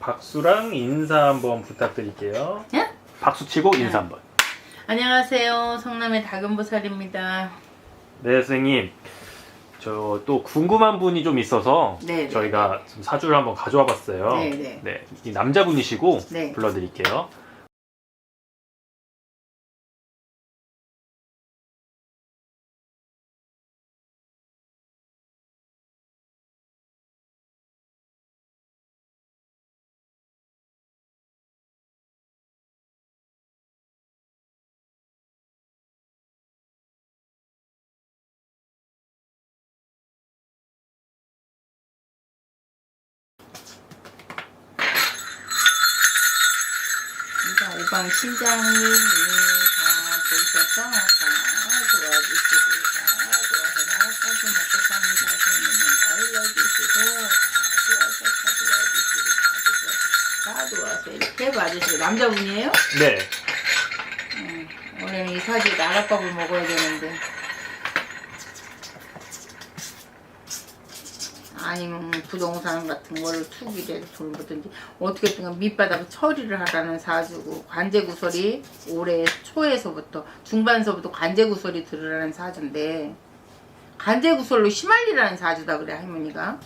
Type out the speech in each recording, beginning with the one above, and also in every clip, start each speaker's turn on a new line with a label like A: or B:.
A: 박수랑 인사 한번 부탁드릴게요.
B: 예?
A: 박수 치고 인사 한번.
B: 안녕하세요. 성남의 다금보살입니다.
A: 네, 선생님. 저 또 궁금한 분이 좀 있어서
B: 네,
A: 저희가 좀 사주를 한번 가져와 봤어요.
B: 네.
A: 네, 이 남자분이시고
B: 네.
A: 불러드릴게요.
B: 오방 신장님이 다 보셔서 다 도와주시고 다 도와서 나라까지 먹고 사는 자신있는 다 알려주시고 다 도와서 이렇게 봐주시고 남자분이에요?
A: 네.
B: 원래는 이 사주에 나랏밥을 먹어야 되는데 아니면 부동산 같은 거를 투기를 돌보든지 어떻게든 밑바닥 처리를 하라는 사주고 관제구설이 올해 초에서부터 중반서부터 관제구설이 들으라는 사주인데 관제구설로 휘말리라는 사주다 그래 할머니가.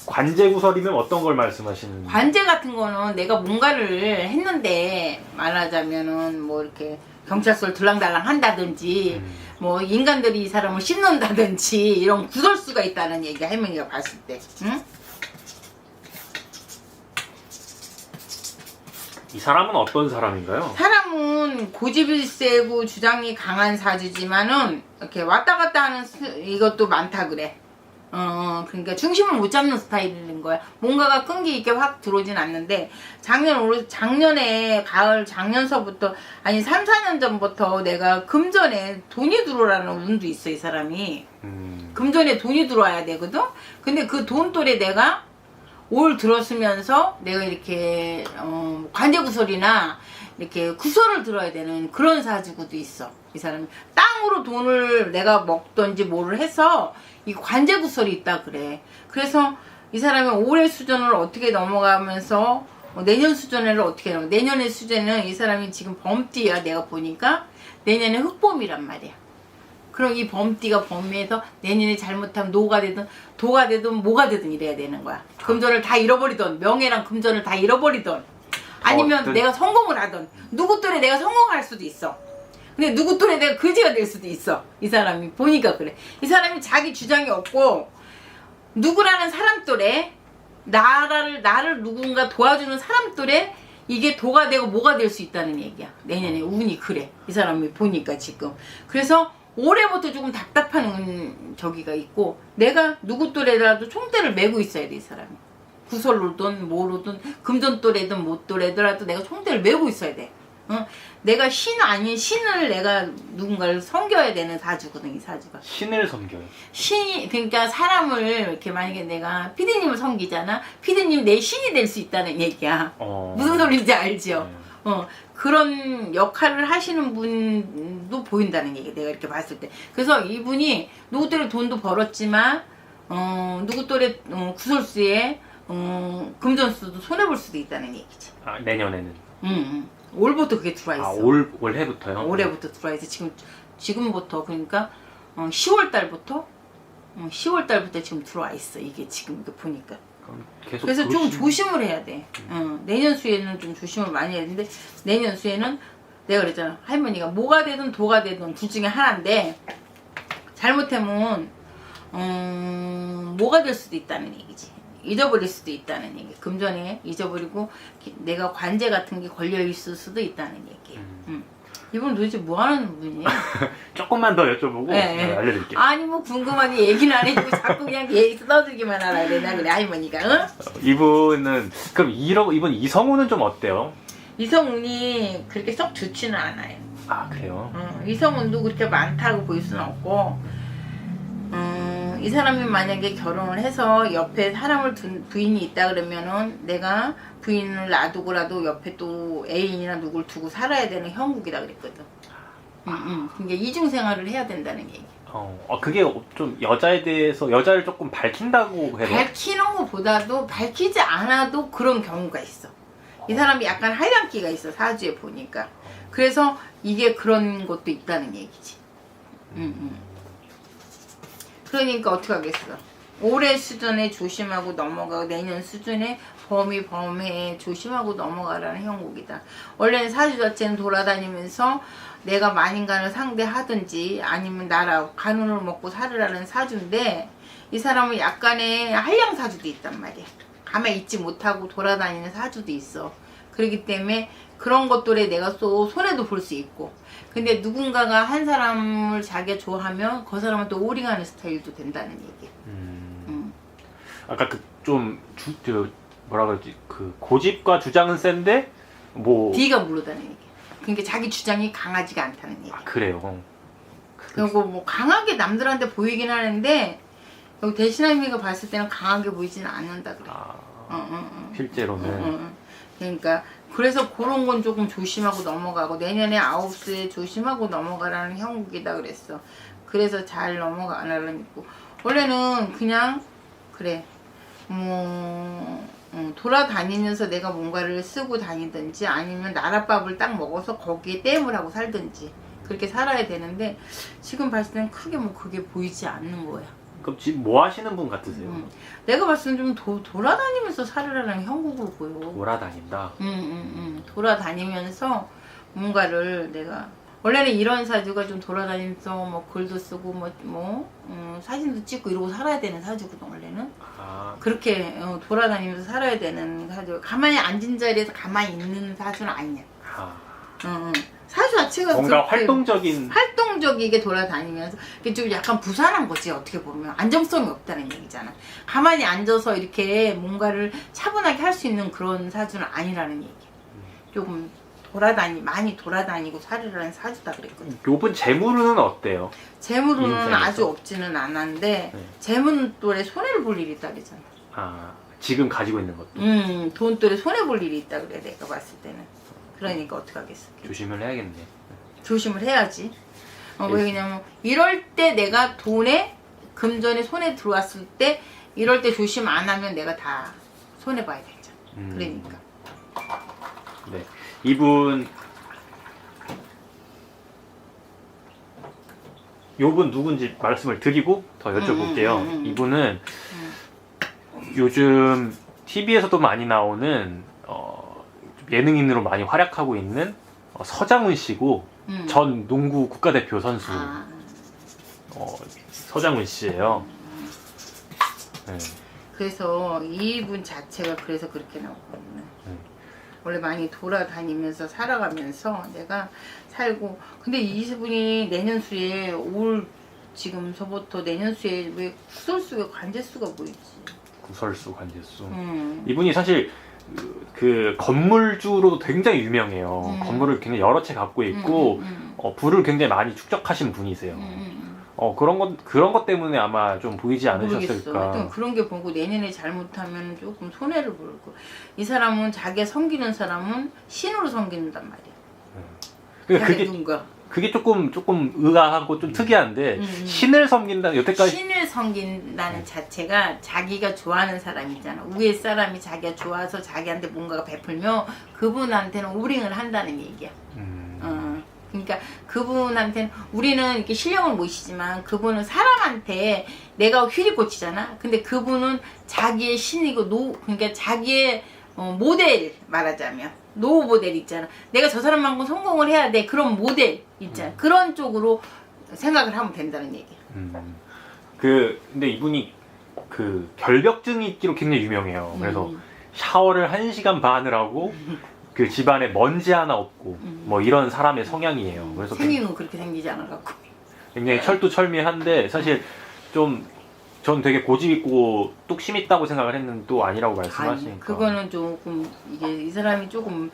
A: 관제구설이면 어떤 걸 말씀하시는?
B: 관제 같은 거는 내가 뭔가를 했는데 말하자면은 뭐 이렇게 경찰서를 들랑달랑 한다든지 뭐 인간들이 이 사람을 씹는다든지 이런 구설수가 있다는 얘기 할머니가 봤을 때. 응?
A: 이 사람은 어떤 사람인가요?
B: 사람은 고집이 세고 주장이 강한 사주지만은 이렇게 왔다 갔다 하는 이것도 많다 그래. 그러니까 중심을 못 잡는 스타일인 거야. 뭔가가 끈기 있게 확 들어오진 않는데 작년에 가을 작년서부터 아니 3, 4년 전부터 내가 금전에 돈이 들어오라는 운도 있어 이 사람이. 금전에 돈이 들어와야 되거든. 근데 그 돈돌에 내가 올 들었으면서 내가 이렇게 관제구설이나 이렇게 구설을 들어야 되는 그런 사주구도 있어 이 사람이. 땅으로 돈을 내가 먹던지 뭐를 해서 이 관제구설이 있다 그래. 그래서 이 사람이 올해 수준을 어떻게 넘어가면서 내년 수준을 어떻게 넘어. 내년의 수준은 이 사람이 지금 범띠야. 내가 보니까 내년에 흑범이란 말이야. 그럼 이 범띠가 범위에서 내년에 잘못하면 노가 되든 도가 되든 뭐가 되든 이래야 되는 거야. 금전을 다 잃어버리던 명예랑 금전을 다 잃어버리던 아니면 내가 성공을 하던 누구 또래 내가 성공할 수도 있어. 근데 누구 또래 내가 거지가 될 수도 있어. 이 사람이 보니까 그래. 이 사람이 자기 주장이 없고 누구라는 사람 또래 나를 누군가 도와주는 사람 또래 이게 도가 되고 뭐가 될 수 있다는 얘기야. 내년에 운이 그래. 이 사람이 보니까 지금. 그래서 올해부터 조금 답답한 저기가 있고 내가 누구 또래라도 총대를 메고 있어야 돼 이 사람이. 구설로든 뭐로든 금전 또래든 못 또래더라도 내가 총대를 메고 있어야 돼. 내가 신 아닌 신을 내가 누군가를 섬겨야 되는 사주거든 이 사주가.
A: 신을 섬겨요?
B: 신이 그러니까 사람을 이렇게 만약에 내가 피디님을 섬기잖아. 피디님 내 신이 될 수 있다는 얘기야. 무슨 소리인지 알죠? 그런 역할을 하시는 분도 보인다는 얘기 내가 이렇게 봤을 때. 그래서 이분이 누구 또래 돈도 벌었지만 누구 또래 구설수에 금전수도 손해볼 수도 있다는 얘기지.
A: 아, 내년에는?
B: 올부터 그게 들어와 있어.
A: 올해부터요?
B: 올해부터 들어와 있어. 지금부터 그러니까 10월 달부터 지금 들어와 있어. 이게 지금 이거 보니까. 그래서 좀 조심을 해야 돼. 내년 수에는 좀 조심을 많이 해야 되는데 내년 수에는 내가 그랬잖아. 할머니가 뭐가 되든 도가 되든 둘 중에 하나인데 잘못하면 뭐가 될 수도 있다는 얘기지. 잊어버릴 수도 있다는 얘기. 금전에 잊어버리고 내가 관제 같은 게 걸려 있을 수도 있다는 얘기. 이분 도대체 뭐 하는 분이에요?
A: 조금만 더 여쭤보고
B: 네.
A: 알려드릴게요.
B: 아니 뭐 궁금하니 얘기는 안 해주고 자꾸 그냥 얘기 써주기만 하라 그래. 그래 할머니가. 응?
A: 이분은 그럼 이분 이성우는 좀 어때요?
B: 이성운이 그렇게 썩 좋지는 않아요.
A: 아 그래요?
B: 이성운도 그렇게 많다고 볼 수는 없고 이 사람이 만약에 결혼을 해서 옆에 사람을 둔 부인이 있다 그러면은 내가 부인을 놔두고라도 옆에 또 애인이나 누굴 두고 살아야 되는 형국이라 그랬거든. 그러니까 이중생활을 해야 된다는 얘기.
A: 그게 좀 여자에 대해서 여자를 조금 밝힌다고 해요.
B: 밝히는 것보다도 밝히지 않아도 그런 경우가 있어. 이 사람이 약간 하얀기가 있어, 사주에 보니까. 그래서 이게 그런 것도 있다는 얘기지. 그러니까 어떻게 하겠어. 올해 수준에 조심하고 넘어가고 내년 수준에 범위에 조심하고 넘어가라는 형국이다. 원래는 사주 자체는 돌아다니면서 내가 만인간을 상대하든지 아니면 나라 간운을 먹고 살으라는 사주인데, 이 사람은 약간의 한량 사주도 있단 말이야. 가만히 있지 못하고 돌아다니는 사주도 있어. 그렇기 때문에 그런 것들에 내가 또 손해도 볼 수 있고, 근데 누군가가 한 사람을 자기가 좋아하면 그 사람은 또 오링하는 스타일도 된다는 얘기.
A: 아까 뭐라 그러지, 그 고집과 주장은 센데 뭐
B: D가 물러다는 얘기. 그러니까 자기 주장이 강하지가 않다는 얘기.
A: 그래요.
B: 그리고 뭐 강하게 남들한테 보이긴 하는데 여기 대신하미가 봤을 때는 강하게 보이지는 않는다 그래.
A: 실제로는.
B: 그러니까 그래서 그런 건 조금 조심하고 넘어가고, 내년에 9수에 조심하고 넘어가라는 형국이다 그랬어. 그래서 잘 넘어가라는 있고, 원래는 그냥 그래 돌아다니면서 내가 뭔가를 쓰고 다니든지 아니면 나랏밥을 딱 먹어서 거기에 땜을 하고 살든지 그렇게 살아야 되는데, 지금 봤을 때는 크게 뭐 그게 보이지 않는 거야.
A: 그럼 지금 뭐 하시는 분 같으세요?
B: 내가 봤을 때는 좀 돌아다니면서 살으라는 형국으로 보여.
A: 돌아다닌다.
B: 돌아다니면서 뭔가를 내가, 원래는 이런 사주가 좀 돌아다니면서 뭐 글도 쓰고 사진도 찍고 이러고 살아야 되는 사주거든 원래는. 그렇게 돌아다니면서 살아야 되는 사주. 가만히 앉은 자리에서 가만히 있는 사주는 아니야. 사주 자체가
A: 뭔가 활동적이게
B: 돌아다니면서 이게 좀 약간 부산한 거지. 어떻게 보면 안정성이 없다는 얘기잖아. 가만히 앉아서 이렇게 뭔가를 차분하게 할 수 있는 그런 사주는 아니라는 얘기. 조금 많이 돌아다니고 살으라는 사주다 그랬거든.
A: 요번 재물은 어때요?
B: 재물은
A: 인생에서?
B: 아주 없지는 않았는데 재물은 또래 손해를 볼 일이 있다 그랬잖아.
A: 지금 가지고 있는 것도
B: 돈 또래 손해 볼 일이 있다 그래, 내가 봤을 때는. 그러니까 어떻게 하겠어.
A: 조심을 해야겠네.
B: 조심을 해야지. 왜 그러냐면 이럴 때 내가 돈에 금전에 손에 들어왔을 때 이럴 때 조심 안 하면 내가 다 손해 봐야 되잖아. 그러니까.
A: 네. 요분 누군지 말씀을 드리고 더 여쭤볼게요. 이분은 요즘 TV에서도 많이 나오는 예능인으로 많이 활약하고 있는 서장훈 씨고, 전 농구 국가대표 선수 서장훈 씨예요.
B: 그래서 이분 자체가 그래서 그렇게 나오거든요. 원래 많이 돌아다니면서 살아가면서 내가 살고, 근데 이분이 내년수에 지금서부터 내년수에 왜 구설수가 관제수가 보이지?
A: 구설수, 관제수. 이분이 사실 그 건물주로도 굉장히 유명해요. 건물을 굉장히 여러 채 갖고 있고 부를 굉장히 많이 축적하신 분이세요. 그런 것 때문에 아마 좀 보이지 않으셨을까.
B: 하여튼 그런 게 보고 내년에 잘못하면 조금 손해를 볼고, 이 사람은 자기가 섬기는 사람은 신으로 섬긴단 말이야.
A: 그러니까 그게 조금 의아하고 좀 특이한데, 신을 섬긴다, 여태까지
B: 신을 섬긴다는 자체가 자기가 좋아하는 사람이잖아. 위에 사람이 자기가 좋아서 자기한테 뭔가가 베풀면 그분한테는 우링을 한다는 얘기야. 그러니까 그분한테는, 우리는 이렇게 신령을 모시지만 그분은 사람한테 내가 휘리 꽂히잖아. 근데 그분은 자기의 신이고 그러니까 자기의 모델, 말하자면 노 모델 있잖아. 내가 저 사람만큼 성공을 해야 돼. 그런 모델 있잖아. 그런 쪽으로 생각을 하면 된다는 얘기야.
A: 근데 이분이 그 결벽증이 있기로 굉장히 유명해요. 그래서 샤워를 1시간 반을 하고 그 집안에 먼지 하나 없고 뭐 이런 사람의 성향이에요. 그래서
B: 생긴 건 그렇게 생기지 않아갖고
A: 굉장히 철두철미한데, 사실 좀 전 되게 고집 있고 뚝심 있다고 생각을 했는데 또 아니라고 말씀하시니까.
B: 아니, 그거는 조금 이 사람이 조금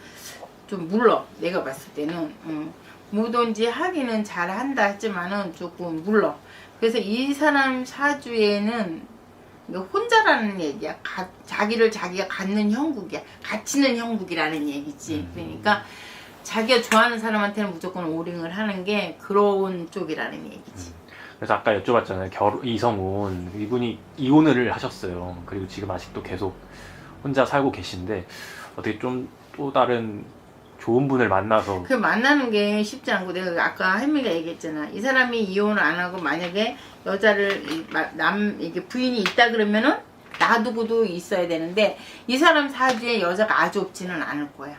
B: 좀 물러. 내가 봤을 때는 뭐든지 하기는 잘한다 했지만은 조금 물러. 그래서 이 사람 사주에는 혼자라는 얘기야. 자기를 자기가 갖는 형국이야. 갇히는 형국이라는 얘기지. 그러니까 자기가 좋아하는 사람한테는 무조건 오링을 하는 게 그런 쪽이라는 얘기지.
A: 그래서 아까 여쭤봤잖아요. 이성훈 이분이 이혼을 하셨어요. 그리고 지금 아직도 계속 혼자 살고 계신데 어떻게 좀 또 다른 좋은 분을 만나서
B: 그 만나는 게 쉽지 않고 내가 아까 할미가 얘기했잖아. 이 사람이 이혼을 안 하고 만약에 여자를 이게 부인이 있다 그러면은 놔두고도 있어야 되는데 이 사람 사주에 여자가 아주 없지는 않을 거야.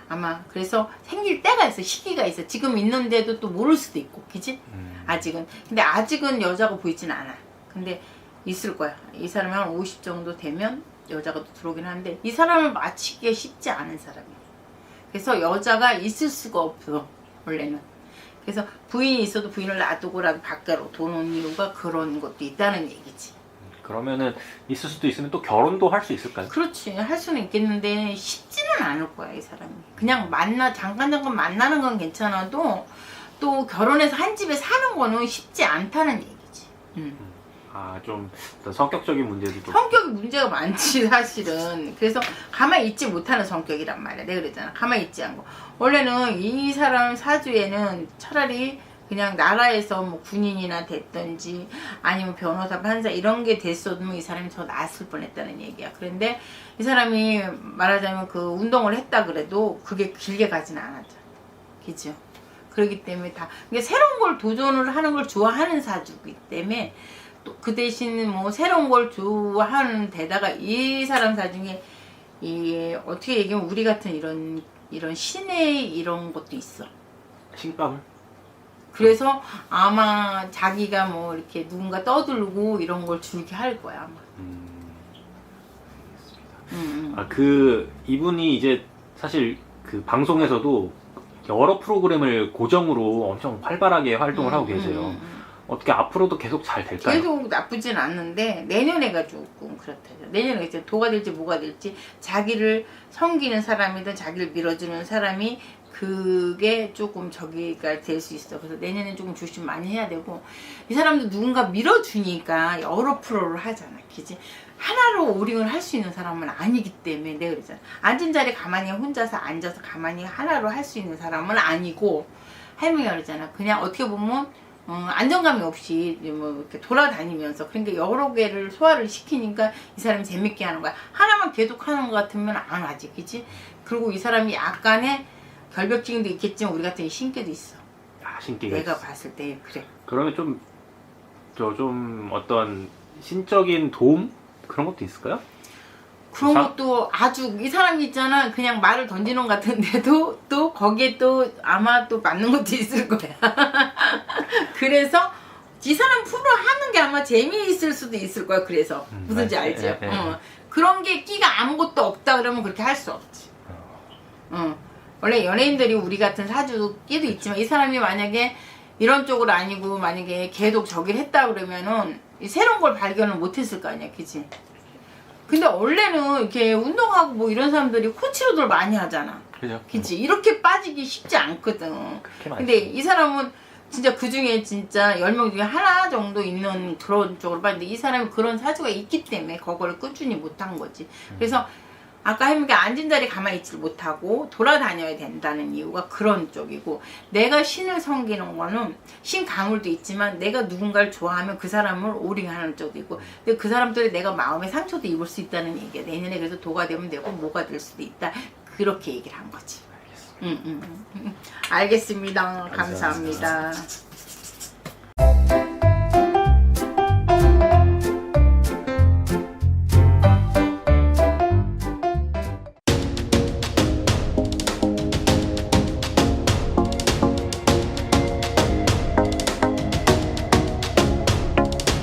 B: 아마 그래서 생길 때가 있어. 시기가 있어. 지금 있는데도 또 모를 수도 있고 그치? 아직은. 근데 아직은 여자가 보이진 않아. 근데 있을 거야. 이 사람이 한 50 정도 되면 여자가 또 들어오긴 하는데 이 사람을 맞히기가 쉽지 않은 사람이야. 그래서 여자가 있을 수가 없어 원래는. 그래서 부인이 있어도 부인을 놔두고라도 밖으로 도는 이유가 그런 것도 있다는 얘기지.
A: 그러면은 있을 수도 있으면 또 결혼도 할 수 있을까요?
B: 그렇지. 할 수는 있겠는데 쉽지는 않을 거야 이 사람이. 그냥 잠깐 만나는 건 괜찮아도 또 결혼해서 한 집에 사는 거는 쉽지 않다는 얘기지.
A: 좀 성격적인 문제도 좀.
B: 성격이 문제가 많지 사실은. 그래서 가만히 있지 못하는 성격이란 말이야. 내가 그랬잖아. 가만히 있지 않고. 원래는 이 사람 사주에는 차라리 그냥 나라에서 뭐 군인이나 됐든지 아니면 변호사, 판사 이런 게 됐어도 이 사람이 더 나았을 뻔했다는 얘기야. 그런데 이 사람이 말하자면 그 운동을 했다 그래도 그게 길게 가지는 않았잖아. 그죠? 그렇기 때문에 이게 새로운 걸 도전을 하는 걸 좋아하는 사주이기 때문에 또 그 대신 뭐 새로운 걸 좋아하는 데다가 이 사람 사중에 어떻게 얘기하면 우리 같은 이런 신의 이런 것도 있어.
A: 신감을?
B: 그래서 아마 자기가 뭐 이렇게 누군가 떠들고 이런 걸 줄게 할 거야 아마.
A: 이분이 이제 사실 그 방송에서도 여러 프로그램을 고정으로 엄청 활발하게 활동을 하고 계세요. 어떻게 앞으로도 계속 잘 될까요?
B: 계속 나쁘진 않는데 내년에가 조금 그렇다. 내년에 이제 도가 될지 뭐가 될지 자기를 섬기는 사람이든 자기를 밀어주는 사람이 그게 조금 저기가 될 수 있어. 그래서 내년에 조금 조심 많이 해야 되고 이 사람도 누군가 밀어주니까 여러 프로를 하잖아. 그지? 하나로 오링을 할 수 있는 사람은 아니기 때문에 내가 그러잖아. 앉은 자리에 가만히 혼자서 앉아서 가만히 하나로 할 수 있는 사람은 아니고 할머니가 그러잖아. 그냥 어떻게 보면 안정감이 없이 뭐 이렇게 돌아다니면서 그러니까 여러 개를 소화를 시키니까 이 사람이 재밌게 하는 거야. 하나만 계속 하는 것 같으면 안 하지. 그치? 그리고 이 사람이 약간의 결벽증도 있겠지만 우리 같은 신기도 있어.
A: 신기가
B: 내가
A: 있어.
B: 봤을 때 그래.
A: 그러면 좀 어떤 신적인 도움? 그런 것도 있을까요?
B: 그런 것도 아주 이 사람이 있잖아. 그냥 말을 던지는 것 같은데도 또 거기에 또 아마 또 맞는 것도 있을 거야. 그래서 이 사람 프로 하는 게 아마 재미있을 수도 있을 거야. 그래서 무슨지 알죠? 그런 게 끼가 아무것도 없다 그러면 그렇게 할 수 없지. 원래 연예인들이 우리 같은 사주 끼도 있지만 이 사람이 만약에 이런 쪽으로 아니고 만약에 계속 저기를 했다 그러면은 새로운 걸 발견을 못했을 거 아니야. 그치? 근데 원래는 이렇게 운동하고 뭐 이런 사람들이 코치로들 많이 하잖아.
A: 그죠?
B: 그치? 이렇게 빠지기 쉽지 않거든. 근데 이 사람은 진짜 그 중에 진짜 10명 중에 하나 정도 있는 그런 쪽으로 빠진데 이 사람이 그런 사주가 있기 때문에 그거를 꾸준히 못한 거지. 그래서 아까 할머니가 앉은 자리에 가만히 있지 못하고 돌아다녀야 된다는 이유가 그런 쪽이고 내가 신을 섬기는 거는 신 가물도 있지만 내가 누군가를 좋아하면 그 사람을 오링하는 쪽도 있고 근데 그 사람들이 내가 마음의 상처도 입을 수 있다는 얘기야. 내년에 그래서 도가 되면 되고 뭐가 될 수도 있다. 그렇게 얘기를 한 거지. 알겠습니다. 감사합니다.